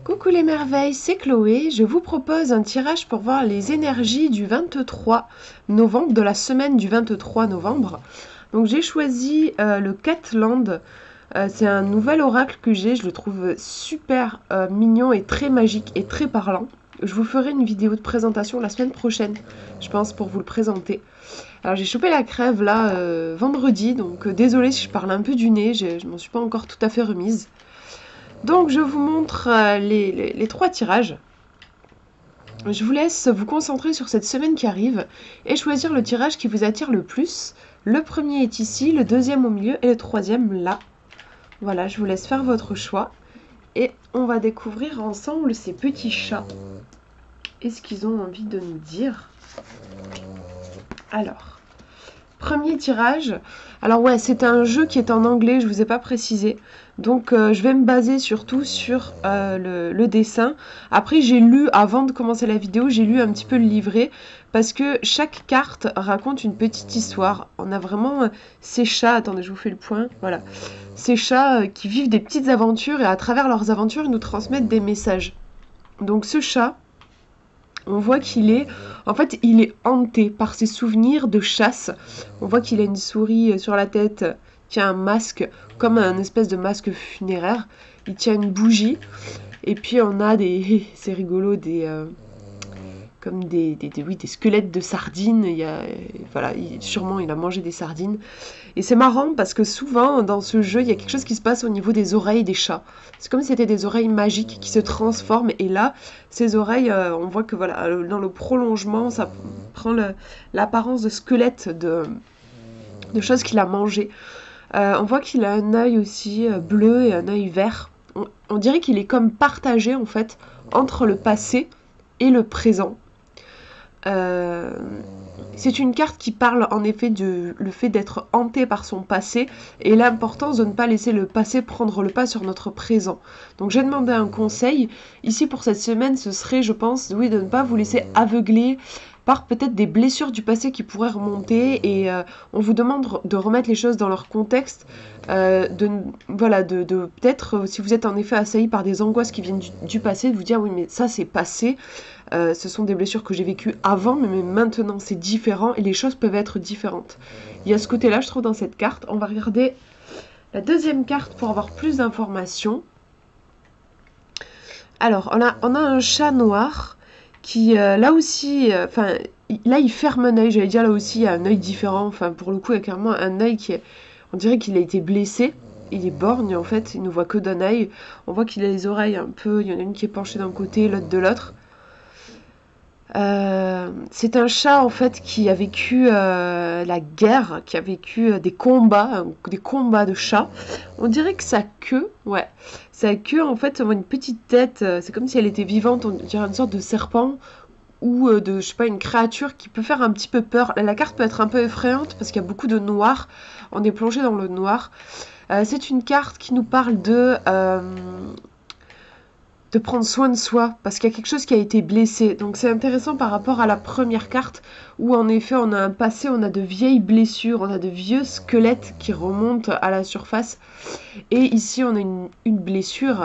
Coucou les merveilles, c'est Chloé. Je vous propose un tirage pour voir les énergies du 23 novembre, de la semaine du 23 novembre. Donc j'ai choisi le Catland. C'est un nouvel oracle que j'ai, je le trouve super mignon et très magique et très parlant. Je vous ferai une vidéo de présentation la semaine prochaine, je pense, pour vous le présenter. Alors j'ai chopé la crève là vendredi, donc désolée si je parle un peu du nez, je m'en suis pas encore tout à fait remise. Donc je vous montre les trois tirages. Je vous laisse vous concentrer sur cette semaine qui arrive et choisir le tirage qui vous attire le plus. Le premier est ici, le deuxième au milieu et le troisième là. Voilà, je vous laisse faire votre choix. Et on va découvrir ensemble ces petits chats. Et ce qu'ils ont envie de nous dire. Alors, premier tirage. Alors ouais, c'est un jeu qui est en anglais, je vous ai pas précisé. Donc je vais me baser surtout sur le dessin. Après j'ai lu, avant de commencer la vidéo, j'ai lu un petit peu le livret. Parce que chaque carte raconte une petite histoire. On a vraiment ces chats, attendez je vous fais le point, voilà. Ces chats qui vivent des petites aventures et à travers leurs aventures ils nous transmettent des messages. Donc ce chat, on voit qu'il est, en fait, il est hanté par ses souvenirs de chasse. On voit qu'il a une souris sur la tête, qui a un masque, comme un espèce de masque funéraire. Il tient une bougie. Et puis on a des, c'est rigolo, comme des squelettes de sardines. Voilà, sûrement il a mangé des sardines. Et c'est marrant parce que souvent dans ce jeu, il y a quelque chose qui se passe au niveau des oreilles des chats. C'est comme si c'était des oreilles magiques qui se transforment. Et là, ces oreilles, on voit que voilà, dans le prolongement, ça prend l'apparence de squelettes de choses qu'il a mangées. On voit qu'il a un œil aussi bleu et un œil vert. On dirait qu'il est comme partagé en fait entre le passé et le présent. C'est une carte qui parle en effet le fait d'être hanté par son passé et l'importance de ne pas laisser le passé prendre le pas sur notre présent. Donc j'ai demandé un conseil. Ici pour cette semaine, ce serait, je pense, oui, de ne pas vous laisser aveugler par peut-être des blessures du passé qui pourraient remonter et on vous demande de remettre les choses dans leur contexte, voilà, de peut-être, si vous êtes en effet assailli par des angoisses qui viennent du passé, de vous dire oui mais ça c'est passé, ce sont des blessures que j'ai vécues avant mais maintenant c'est différent et les choses peuvent être différentes. Il y a ce côté-là je trouve dans cette carte. On va regarder la deuxième carte pour avoir plus d'informations. Alors on a un chat noir qui là aussi, enfin là il ferme un œil, j'allais dire là aussi il y a un œil différent, enfin pour le coup il y a carrément un œil qui est, on dirait qu'il a été blessé, il est borgne en fait, il ne voit que d'un œil, on voit qu'il a les oreilles un peu, il y en a une qui est penchée d'un côté, l'autre de l'autre. C'est un chat en fait qui a vécu la guerre, qui a vécu des combats de chats. On dirait que sa queue, ouais, sa queue en fait, on voit une petite tête, c'est comme si elle était vivante, on dirait une sorte de serpent ou de, je sais pas, une créature qui peut faire un petit peu peur. La carte peut être un peu effrayante parce qu'il y a beaucoup de noir, on est plongé dans le noir. C'est une carte qui nous parle de prendre soin de soi, parce qu'il y a quelque chose qui a été blessé. Donc c'est intéressant par rapport à la première carte, où en effet on a un passé, on a de vieilles blessures, on a de vieux squelettes qui remontent à la surface. Et ici on a une blessure,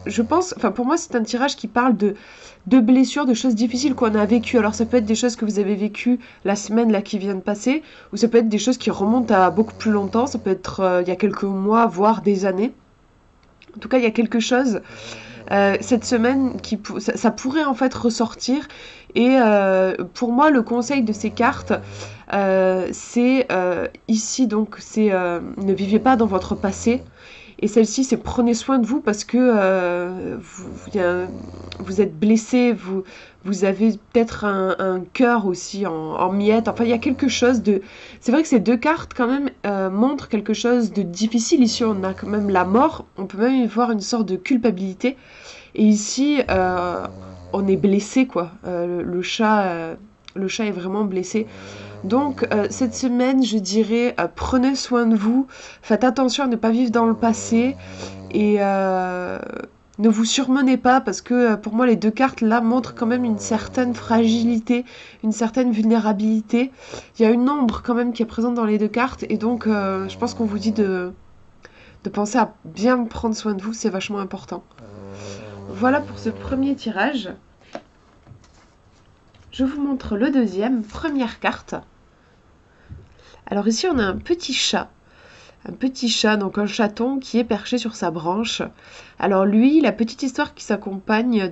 je pense, enfin pour moi c'est un tirage qui parle de blessures, de choses difficiles qu'on a vécues. Alors ça peut être des choses que vous avez vécues la semaine là qui vient de passer, ou ça peut être des choses qui remontent à beaucoup plus longtemps, ça peut être il y a quelques mois, voire des années. En tout cas il y a quelque chose cette semaine, ça pourrait en fait ressortir. Et pour moi, le conseil de ces cartes, c'est ici, donc, c'est ne vivez pas dans votre passé. Et celle-ci, c'est prenez soin de vous parce que vous êtes blessé, vous avez peut-être un cœur aussi en miettes. Enfin, il y a quelque chose de... C'est vrai que ces deux cartes, quand même, montrent quelque chose de difficile. Ici, on a quand même la mort. On peut même y voir une sorte de culpabilité. Et ici, on est blessé, quoi. Le chat est vraiment blessé. Donc, cette semaine, je dirais, prenez soin de vous. Faites attention à ne pas vivre dans le passé. Et ne vous surmenez pas, parce que pour moi, les deux cartes, là, montrent quand même une certaine fragilité, une certaine vulnérabilité. Il y a une ombre, quand même, qui est présente dans les deux cartes. Et donc, je pense qu'on vous dit de penser à bien prendre soin de vous. C'est vachement important. Voilà pour ce premier tirage. Je vous montre le deuxième, première carte. Alors ici on a un petit chat. Un petit chat, donc un chaton qui est perché sur sa branche. Alors lui, la petite histoire qui accompagne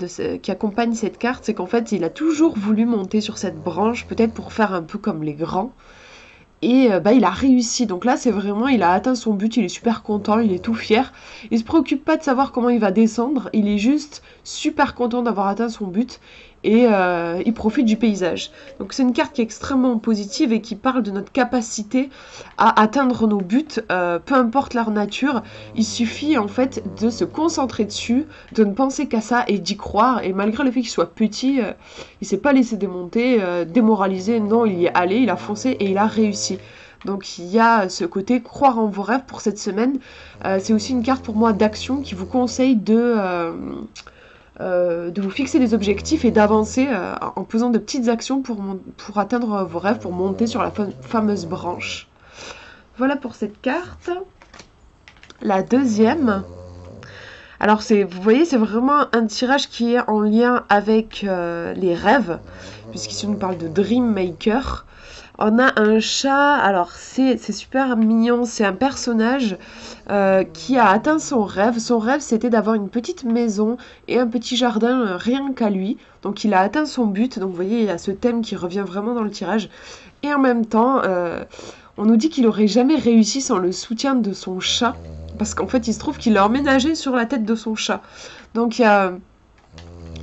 cette carte, c'est qu'en fait il a toujours voulu monter sur cette branche, peut-être pour faire un peu comme les grands. Et il a réussi. Donc là, c'est vraiment, il a atteint son but, il est super content, il est tout fier. Il se préoccupe pas de savoir comment il va descendre, il est juste super content d'avoir atteint son but et il profite du paysage. Donc c'est une carte qui est extrêmement positive et qui parle de notre capacité à atteindre nos buts, peu importe leur nature. Il suffit en fait de se concentrer dessus, de ne penser qu'à ça et d'y croire. Et malgré le fait qu'il soit petit, il s'est pas laissé démonter, démoraliser. Non, il y est allé, il a foncé et il a réussi. Donc il y a ce côté croire en vos rêves pour cette semaine. C'est aussi une carte pour moi d'action qui vous conseille de vous fixer des objectifs et d'avancer en faisant de petites actions pour atteindre vos rêves, pour monter sur la fameuse branche. Voilà pour cette carte. La deuxième. Alors vous voyez, c'est vraiment un tirage qui est en lien avec les rêves, puisqu'ici on nous parle de Dream Maker. On a un chat, alors c'est super mignon, c'est un personnage qui a atteint son rêve. Son rêve, c'était d'avoir une petite maison et un petit jardin rien qu'à lui. Donc il a atteint son but, donc vous voyez, il y a ce thème qui revient vraiment dans le tirage. Et en même temps, on nous dit qu'il n'aurait jamais réussi sans le soutien de son chat, parce qu'en fait, il se trouve qu'il a emménagé sur la tête de son chat. Donc il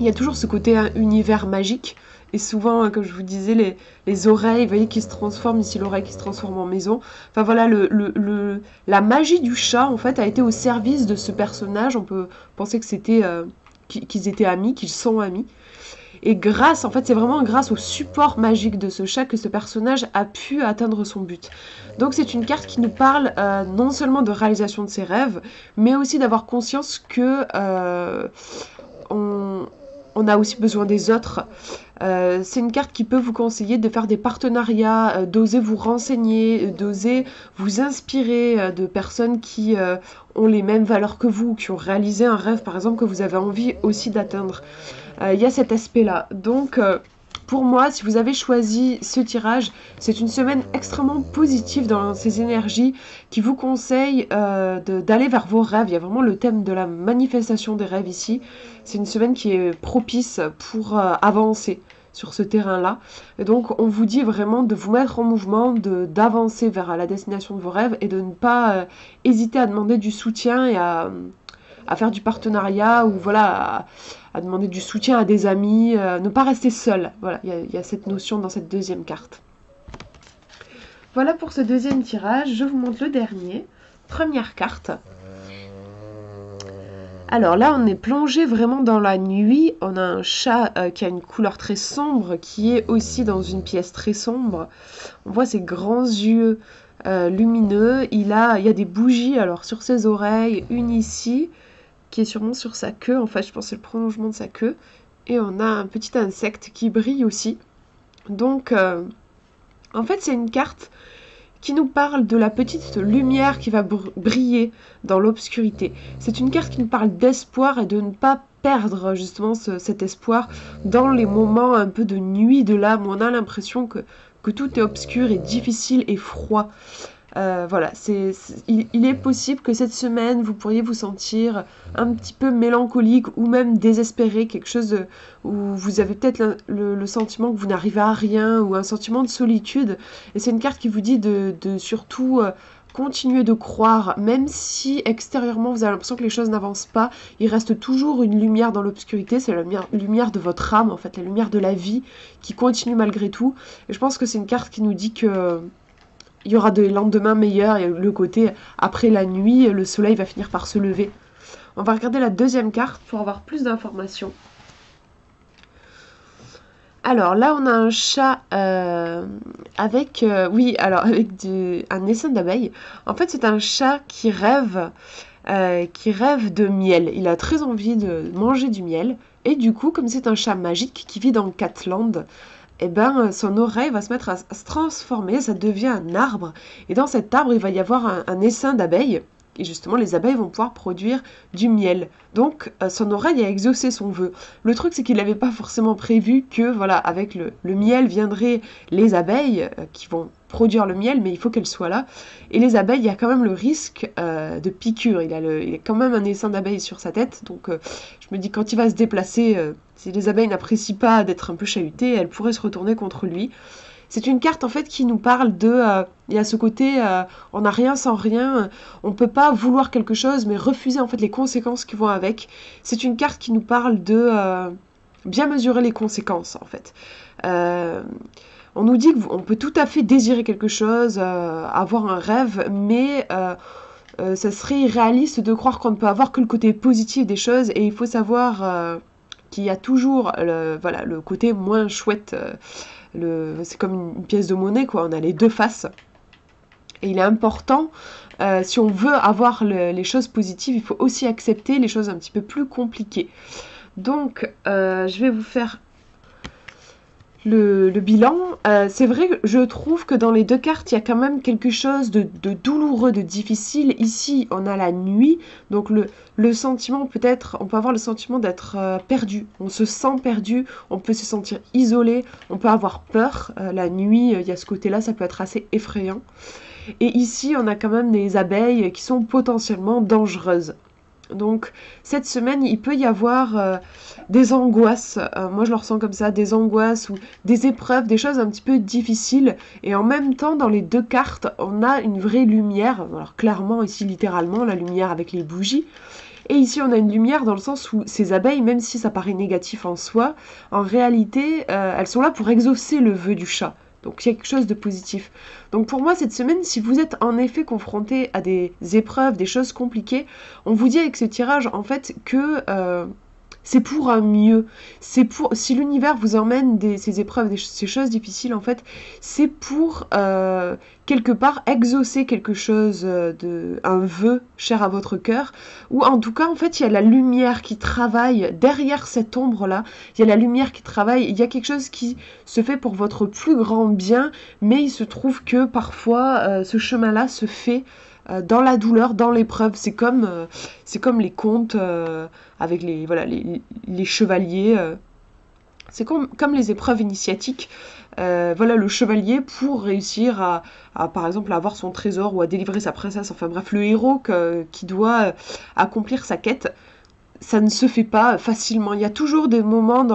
y a toujours ce côté univers magique. Et souvent, comme je vous disais, les oreilles, vous voyez, qui se transforment, ici l'oreille qui se transforme en maison. Enfin voilà, la magie du chat, en fait, a été au service de ce personnage. On peut penser que c'était qu'ils étaient amis, qu'ils sont amis. Et en fait, c'est vraiment grâce au support magique de ce chat que ce personnage a pu atteindre son but. Donc c'est une carte qui nous parle non seulement de réalisation de ses rêves, mais aussi d'avoir conscience que on a aussi besoin des autres. C'est une carte qui peut vous conseiller de faire des partenariats, d'oser vous renseigner, d'oser vous inspirer de personnes qui ont les mêmes valeurs que vous, qui ont réalisé un rêve par exemple que vous avez envie aussi d'atteindre. Il y a cet aspect-là. Donc pour moi, si vous avez choisi ce tirage, c'est une semaine extrêmement positive dans ses énergies qui vous conseille d'aller vers vos rêves. Il y a vraiment le thème de la manifestation des rêves ici. C'est une semaine qui est propice pour avancer sur ce terrain-là. Et donc, on vous dit vraiment de vous mettre en mouvement, d'avancer vers la destination de vos rêves et de ne pas hésiter à demander du soutien et à faire du partenariat ou voilà, à demander du soutien à des amis, ne pas rester seul. Voilà, il y a cette notion dans cette deuxième carte. Voilà pour ce deuxième tirage. Je vous montre le dernier. Première carte. Alors là, on est plongé vraiment dans la nuit. On a un chat qui a une couleur très sombre, qui est aussi dans une pièce très sombre. On voit ses grands yeux lumineux. Il y a des bougies alors sur ses oreilles, une ici, qui est sûrement sur sa queue. En fait, je pense que c'est le prolongement de sa queue. Et on a un petit insecte qui brille aussi. Donc, en fait, c'est une carte qui nous parle de la petite lumière qui va briller dans l'obscurité. C'est une carte qui nous parle d'espoir et de ne pas perdre justement cet espoir dans les moments un peu de nuit de l'âme où on a l'impression que tout est obscur et difficile et froid. Voilà, il est possible que cette semaine, vous pourriez vous sentir un petit peu mélancolique ou même désespéré, quelque chose où vous avez peut-être le sentiment que vous n'arrivez à rien ou un sentiment de solitude. Et c'est une carte qui vous dit de surtout continuer de croire, même si extérieurement vous avez l'impression que les choses n'avancent pas, il reste toujours une lumière dans l'obscurité, c'est la lumière de votre âme, en fait, la lumière de la vie qui continue malgré tout. Et je pense que c'est une carte qui nous dit que il y aura des lendemains meilleurs, il y a le côté après la nuit, le soleil va finir par se lever. On va regarder la deuxième carte pour avoir plus d'informations. Alors là, on a un chat avec un essaim d'abeilles. En fait, c'est un chat qui rêve de miel. Il a très envie de manger du miel. Et du coup, comme c'est un chat magique qui vit dans Catland, eh ben, son oreille va se mettre à se transformer, ça devient un arbre. Et dans cet arbre, il va y avoir un essaim d'abeilles. et justement les abeilles vont pouvoir produire du miel. Donc son oreille a exaucé son vœu. Le truc c'est qu'il n'avait pas forcément prévu que voilà, avec le miel viendraient les abeilles qui vont produire le miel, mais il faut qu'elles soient là. Et les abeilles, il y a quand même le risque de piqûre. Il a quand même un essaim d'abeilles sur sa tête, donc je me dis quand il va se déplacer, si les abeilles n'apprécient pas d'être un peu chahutées, elles pourraient se retourner contre lui. C'est une carte en fait qui nous parle de, il y a ce côté, on n'a rien sans rien, on peut pas vouloir quelque chose mais refuser en fait les conséquences qui vont avec. C'est une carte qui nous parle de bien mesurer les conséquences en fait. On nous dit qu'on peut tout à fait désirer quelque chose, avoir un rêve, mais ça serait irréaliste de croire qu'on ne peut avoir que le côté positif des choses, et il faut savoir qu'il y a toujours voilà, le côté moins chouette. C'est comme une pièce de monnaie, quoi. On a les deux faces. Et il est important, si on veut avoir les choses positives, il faut aussi accepter les choses un petit peu plus compliquées. Donc, je vais vous faire le bilan. C'est vrai que je trouve que dans les deux cartes, il y a quand même quelque chose de douloureux, de difficile. Ici, on a la nuit, donc le sentiment peut-être, on peut avoir le sentiment d'être perdu. On se sent perdu, on peut se sentir isolé, on peut avoir peur. La nuit, il y a ce côté-là, ça peut être assez effrayant. Et ici, on a quand même des abeilles qui sont potentiellement dangereuses. Donc cette semaine, il peut y avoir des angoisses, moi je le ressens comme ça, des angoisses ou des épreuves, des choses un petit peu difficiles. Et en même temps, dans les deux cartes, on a une vraie lumière. Alors clairement, ici littéralement, la lumière avec les bougies. Et ici, on a une lumière dans le sens où ces abeilles, même si ça paraît négatif en soi, en réalité, elles sont là pour exaucer le vœu du chat. Donc il y a quelque chose de positif. Donc pour moi, cette semaine, si vous êtes en effet confronté à des épreuves, des choses compliquées, on vous dit avec ce tirage, en fait, que c'est pour un mieux. C'est pour, si l'univers vous emmène ces épreuves, ces choses difficiles, en fait, c'est pour quelque part exaucer quelque chose, un vœu cher à votre cœur, ou en tout cas, en fait, il y a la lumière qui travaille derrière cette ombre-là. Il y a la lumière qui travaille. Il y a quelque chose qui se fait pour votre plus grand bien, mais il se trouve que parfois, ce chemin-là se fait dans la douleur, dans l'épreuve. C'est comme les contes avec les chevaliers. C'est comme les épreuves initiatiques. Voilà, le chevalier, pour réussir à, par exemple, à avoir son trésor ou à délivrer sa princesse, enfin bref, le héros qui doit accomplir sa quête, ça ne se fait pas facilement. Il y a toujours des moments,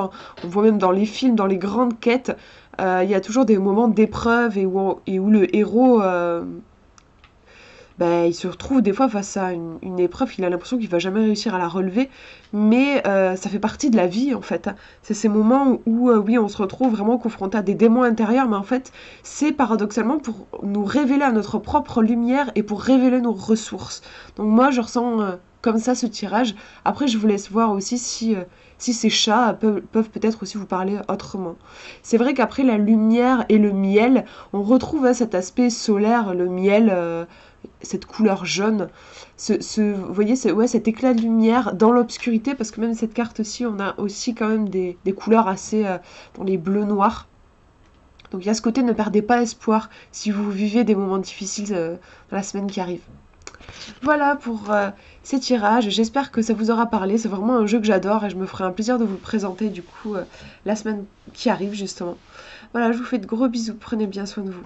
on voit même dans les films, dans les grandes quêtes, il y a toujours des moments d'épreuve et où le héros il se retrouve des fois face à une épreuve, il a l'impression qu'il va jamais réussir à la relever, mais ça fait partie de la vie en fait. C'est ces moments où oui, on se retrouve vraiment confronté à des démons intérieurs, mais en fait, c'est paradoxalement pour nous révéler à notre propre lumière et pour révéler nos ressources. Donc moi, je ressens comme ça ce tirage. Après, je vous laisse voir aussi si ces chats peuvent peut-être aussi vous parler autrement. C'est vrai qu'après la lumière et le miel, on retrouve cet aspect solaire, le miel, cette couleur jaune, vous voyez, cet éclat de lumière dans l'obscurité, parce que même cette carte-ci, on a aussi quand même des couleurs assez dans les bleus noirs. Donc il y a ce côté, ne perdez pas espoir si vous vivez des moments difficiles dans la semaine qui arrive. Voilà pour ces tirages, j'espère que ça vous aura parlé, c'est vraiment un jeu que j'adore et je me ferai un plaisir de vous le présenter du coup la semaine qui arrive justement. Voilà, je vous fais de gros bisous, prenez bien soin de vous.